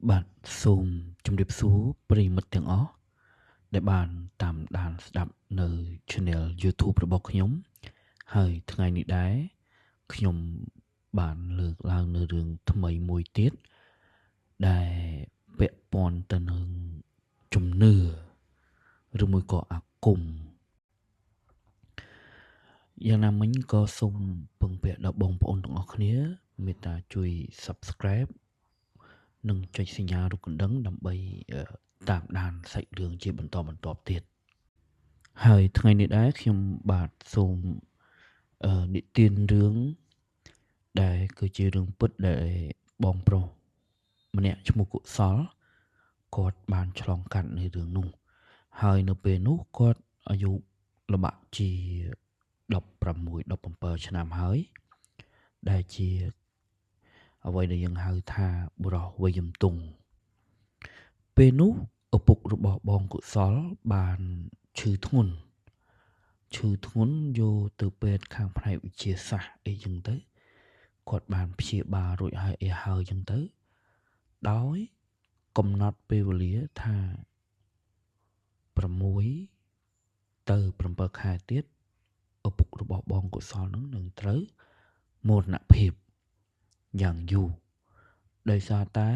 Bạnសូមជម្រាបសួរប្រិយមិត្តទាំងអស់ដែលបានតាមដានស្ដាប់នៅ Channel YouTube របស់ខ្ញុំហើយថ្ងៃនេះដែរខ្ញុំបានលើកឡើងនៅរឿងថ្មីមួយទៀតដែលពាក់ព័ន្ធទៅនឹងជំនឿឬមួយក៏អាគមយ៉ាងណាមិញក៏សូមពឹងពាក់ដល់បងប្អូនទាំងអស់គ្នាមេត្តាជួយ Subscribe និងចុចសញ្ញារូបកណ្ដឹងដើម្បីតាមដានសាច់រឿងជាបន្តបន្ទាប់ទៀតហើយថ្ងៃនេះដែរខ្ញុំបាទសូមនិទានរឿងដែលគឺជារឿងពិតដែលបងប្រុសម្នាក់ឈ្មោះកុសលគាត់បានឆ្លងកាត់នៅរឿងនោះហើយនៅពេលនោះគាត់អាយុល្បាក់ជា16-17ឆ្នាំហើយដែលជាអ្វីដែលយើងហៅថាបុរសវ័យយំទង់ពេលនោះឪពុករបស់បងកុសលបានឈឺធ្ងន់យកទៅពេទ្យខាងផ្នែកវិទ្យាសាស្ត្រអីចឹងទៅគាត់បានព្យាបាលរួចហើយចឹងទៅដោយកំណត់ពេលវេលាថា6ទៅ7ខែទៀតឪពុករបស់បងកុសលនឹងត្រូវមរណភាពយ៉ាងយូរដោយសារតែ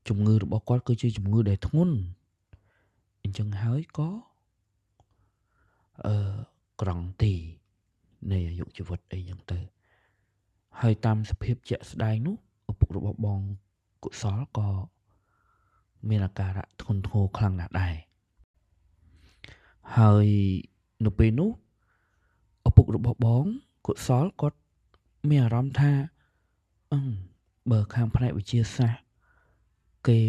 ជំងឺរបស់គាត់គឺជាជំងឺដែលធ្ងន់អញ្ចឹងហើយក៏ក្រង់ទីនៃអាយុជីវិតអីចឹងទៅហើយតាមសភាពជាក់ស្ដែងនោះឪពុករបស់បងកុសលក៏មានអាការៈធ្ងន់ធ្ងរខ្លាំងណាស់ដែរហើយនៅពេលនោះឪពុករបស់បងកុសលគាត់មានអារម្មណ៍ថាបើខាងផ្នែកវិទ្យាសាស្ត្រគេ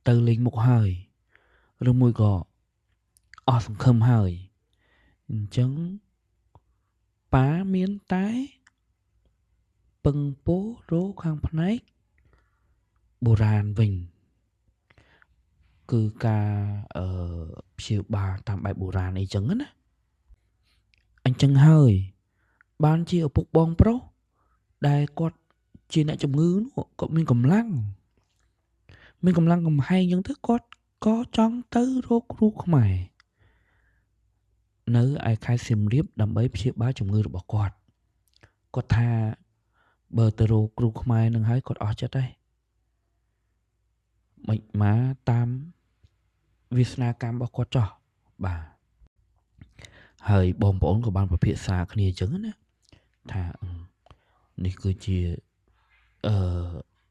ទៅលេងមុខហើយឬមួយក៏អស់សង្ឃឹមហើយអញ្ចឹងប៉ាមានតែពឹងពោះរកខាងផ្នែកបុរាណវិញគឺការព្យាបាលតាមបែបបុរាណអីចឹងណាអញ្ចឹងហើយបានជាឪពុកបងប្រុសដែលគាត់ជាអ្នកជំងឺនោះគាត់មានកម្លាំងកំហែងចឹងទៅគាត់ក៏ចង់ទៅរកគ្រូខ្មែរនៅឯខេត្តសៀមរាបដើម្បីព្យាបាលជំងឺរបស់គាត់ថាបើទៅរកគ្រូខ្មែរនឹងហើយគាត់អស់ចិត្តហើយមិនមកតាមវាសនាកម្មរបស់គាត់ចោះបាទហើយបងប្អូនក៏បានពិភាក្សាគ្នាអញ្ចឹងណាថានេះគឺជា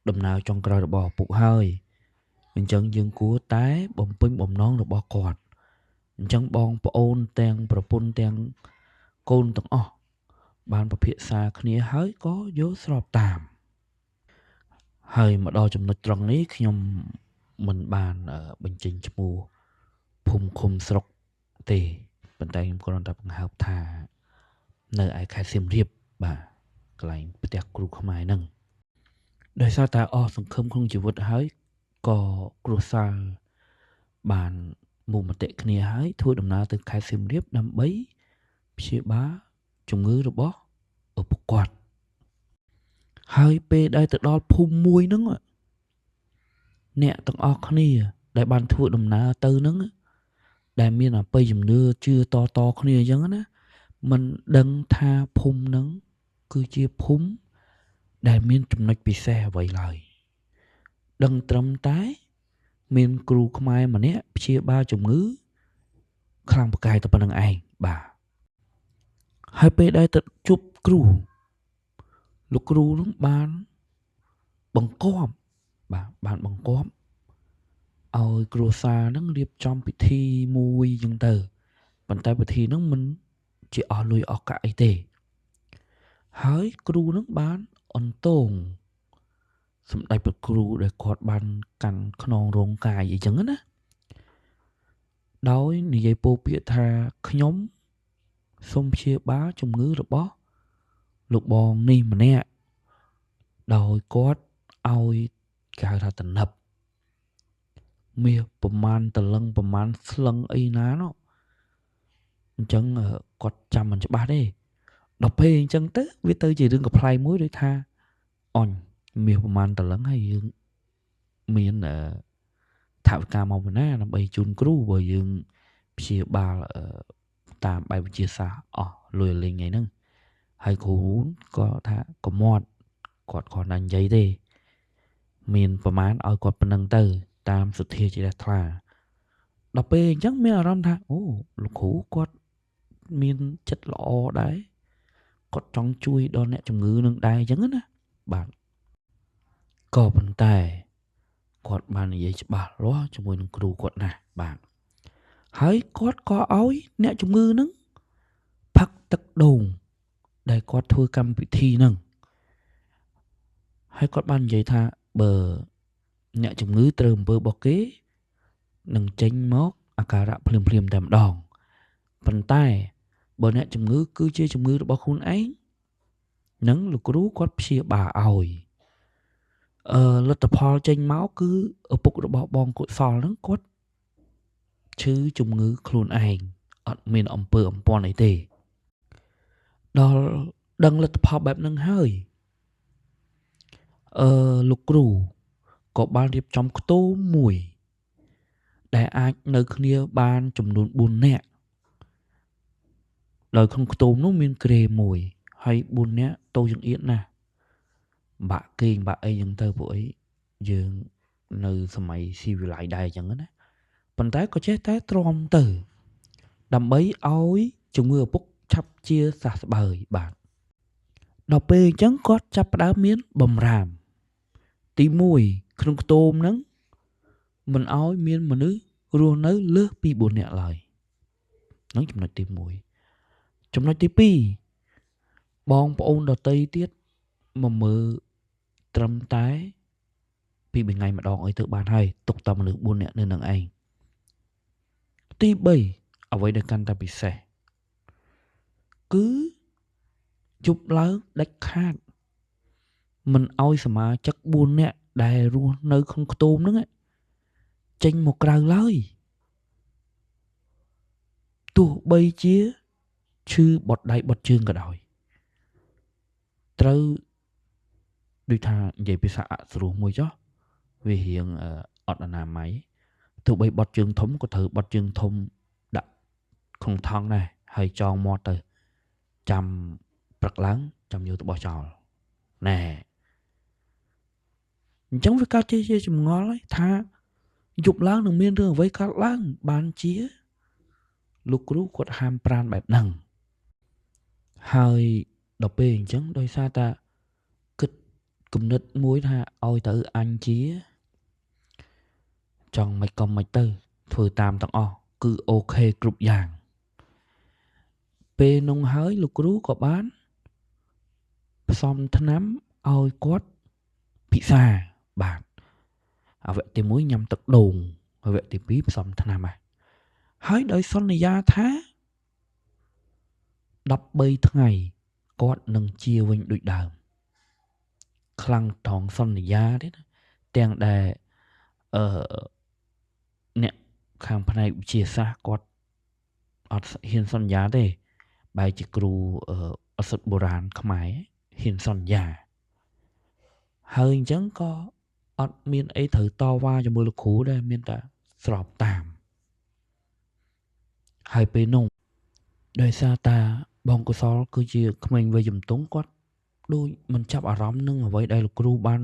ដំណើរចុងក្រោយរបស់ឪពុកហើយអញ្ចឹងយើងគួរតែបំពេញបំណងរបស់គាត់អញ្ចឹងបងប្អូនទាំងប្រពន្ធទាំងកូនទាំងអស់បានពិភាក្សាគ្នាហើយក៏យល់ស្របតាមហើយមកដល់ចំណុចត្រង់នេះខ្ញុំមិនបានបញ្ចេញឈ្មោះភូមិឃុំស្រុកទេប៉ុន្តែខ្ញុំគ្រាន់តែបង្ហើបថានៅឯខេត្តសៀមរាបបាទកន្លែងផ្ទះគ្រូខ្មែរហ្នឹងដោយសារតែអស់សង្ឃឹមក្នុងជីវិតហើយក៏គ្រួសារបានមូលមតិគ្នាហើយធ្វើដំណើរទៅខេត្តសៀមរាបដើម្បីព្យាបាលជំងឺរបស់ឪពុកគាត់ហើយពេលដែលទៅដល់ភូមិមួយហ្នឹងអ្នកទាំងអស់គ្នាដែលបានធ្វើដំណើរទៅហ្នឹងដែលមានអបិយជំនឿជឿតគ្នាអញ្ចឹងណាមិនដឹងថាភូមិហ្នឹងគឺជាភូមិដែលមានចំណុចពិសេសអ្វីឡើយដឹងត្រឹមតែមានគ្រូខ្មែរម្នាក់ព្យាបាលជំងឺខ្លាំងពូកែតែប៉ុណ្្នឹងឯងបាទហើយពេលដែលទៅជួបគ្រូលោកគ្រូនឹងបានបង្គាប់ឲ្យគ្រួសារនឹងរៀបចំពិធីមួយចឹងទៅប៉ុន្តែពិធីនឹងមិនជាអស់លុយអស់កាក់អីទេហើយគ្រូនឹងបានអន្តងសម្ដេចព្រះគ្រូដែលគាត់បានកាន់ខ្នងរោងកាយអីចឹងណាដោយនិយាយពោលពាក្យថាខ្ញុំសូមព្យាបាលជំងឺរបស់លោកបងនេះម្នាក់ដោយគាត់ឲ្យគេហៅថាតំណឹបមាសប្រមាណតលឹងប្រមាណស្លឹងអីណានោះអញ្ចឹងគាត់ចាំមិនច្បាស់ទេដល់ពេលអញ្ចឹងទៅវាទៅជារឿងកំ pl មួយដូចថាអញ មានប្រមាណតលឹងហើយយើងមានថវិកាមកពីណាដើម្បីជូនគ្រូបើយើងព្យាបាលតាមបែបវិទ្យាសាស្ត្រអស់លុយលេងថ្ងៃហ្នឹងហើយគ្រូក៏ថាកុំមាត់គាត់គ្រាន់តែនិយាយទេមានប្រមាណឲ្យគាត់ប៉ុណ្្នឹងទៅតាមសុធាជាថ្លាដល់ពេលអញ្ចឹងមានអារម្មណ៍ថាអូលោកគ្រូគាត់មានចិត្តល្អដែរគាត់ចង់ជួយដល់អ្នកជំងឺនឹងដែរអញ្ចឹងណាបាទក៏ប៉ុន្តែគាត់បាននិយាយច្បាស់លាស់ជាមួយនឹងគ្រូគាត់ណាស់បាទហើយគាត់ក៏ឲ្យអ្នកជំងឺនឹងផឹកទឹកដូងដែលគាត់ធ្វើកម្មវិធីហ្នឹងហើយគាត់បាននិយាយថាបើអ្នកជំងឺត្រូវអំពើរបស់គេនឹងចេញមកអាការៈភ្លាមតែម្ដងប៉ុន្តែបើអ្នកជំងឺគឺជាជំងឺរបស់ខ្លួនឯងនឹងលោកគ្រូគាត់ព្យាបាលឲ្យលទ្ធផលចេញមកគឺឪពុករបស់បងកុសលហ្នឹងគាត់ឈឺជំងឺខ្លួនឯងអត់មានអំពើអំព័ន្ធអីទេដល់ដឹងលទ្ធផលបែបហ្នឹងហើយលោកគ្រូក៏បានរៀបចំខ្ទមមួយដែលអាចនៅគ្នាបានចំនួន4នាក់ដោយក្នុងខ្ទមនោះមានគ្រែមួយហើយ4នាក់តូចចង្អៀតណាស់បាក់គេងបាក់អីចឹងទៅពួកអីយើងនៅសម័យស៊ីវិល័យដែរចឹងណាប៉ុន្តែក៏ចេះតែទ្រាំទៅដើម្បីឲ្យជំងឺឪពុកឆាប់ជាសះស្បើយបាទដល់ពេលអញ្ចឹងគាត់ចាប់ផ្ដើមមានបំរាមទី1ក្នុងខ្ទមហ្នឹងមិនឲ្យមានមនុស្សរស់នៅលើសពី4នាក់ឡើយហ្នឹងចំណុចទី1ចំណុចទី2បងប្អូនដតីទៀតមកមើលត្រឹមតែពី3ថ្ងៃម្ដងអីទៅបានហើយទុកតែមនុស្ស4នាក់នៅនឹងឯងទី3អ្វីដែលកាន់តែពិសេសគឺជប់ឡើងដាច់ខាតមិនឲ្យសមាជិក4នាក់ដែលរស់នៅក្នុងខ្ទមហ្នឹងចេញមកក្រៅឡើយទោះបីជាឈឺបត់ដៃបត់ជើងក៏ដោយត្រូវដូចថានិយាយភាសាអស្រួលមួយចុះវារៀងអត់អនាម័យទោះបីបត់ជើងធំក៏ត្រូវបត់ជើងធំដាក់ក្នុងថង់ដែរហើយចងមាត់ទៅចាំព្រឹកឡើងចាំយកទៅបោះចោលណែអញ្ចឹងវាកើតជាចម្ងល់ហើយថាយប់ឡើងនឹងមានរឿងអ្វីកើតឡើងបានជាលោកគ្រូគាត់ហាមប្រានបែបហ្នឹងហើយដល់ពេលអញ្ចឹងដោយសារតាគិតគំនិតមួយថាឲ្យទៅអញជាចង់មិនក៏មិនទៅធ្វើតាមទាំងអស់គឺអូខេគ្រប់យ៉ាងពេលនោះហើយលោកគ្រូក៏បានផ្សំថ្នាំឲ្យគាត់ពិសាបាទវគ្គទី1ញ៉ាំទឹកដូងវគ្គទី2ផ្សំថ្នាំហើយដោយសន្យាថា13ថ្ងៃគាត់នឹងជាវិញដូចដើមខ្លាំងត្រង់សន្យាទេណាទាំងដែលអ្នកខាងផ្នែកវិទ្យាសាស្ត្រគាត់អត់ហ៊ានសន្យាទេបែរជាគ្រូឱសថបុរាណខ្មែរហ៊ានសន្យាហើយអញ្ចឹងក៏អត់មានអីត្រូវតវ៉ាជាមួយលោកគ្រូដែរមានតែស្របតាមហើយពេលនោះដោយសារតាបងកុសលគឺជាក្មេងវ័យជំទង់គាត់ដូចមិនចាប់អារម្មណ៍នឹងអ្វីដែលលោកគ្រូបាន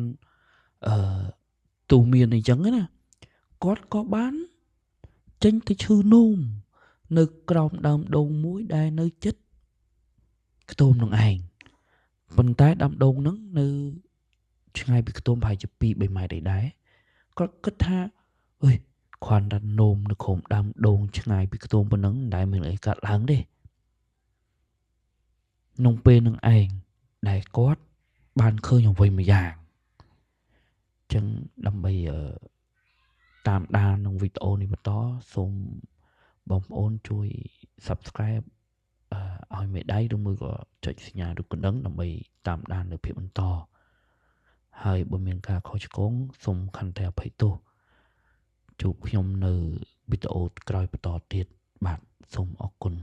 ទូមានអីចឹងណាគាត់ក៏បានចេញទៅឈឺនោមនៅក្រោមដើមដូងមួយដែលនៅចិត្តខ្ទមនឹងឯងប៉ុន្តែដើមដូងហ្នឹងនៅឆ្ងាយពីខ្ទមប្រហែលជា2-3ម៉ែត្រដែរគាត់គិតថាអើយគ្រាន់តែនោមនៅក្រោមដើមដូងឆ្ងាយពីខ្ទមប៉ុណ្ណឹងមិនដែលមានអីកើតឡើងទេក្នុងពេលនឹងឯងដែលគាត់បានឃើញអ្វីមួយយ៉ាងចឹងដើម្បីតាមដានក្នុងវីដេអូនេះបន្តសូមបងប្អូនជួយ Subscribe ឲ្យមេដៃឬមួយក៏ចុចសញ្ញារូបកណ្ដឹងដើម្បីតាមដាននៅភាពបន្តហើយបើមានការខុសឆ្គងសូមខន្តីអភ័យទោសជួបខ្ញុំនៅវីដេអូក្រោយបន្តទៀតបាទសូមអរគុណ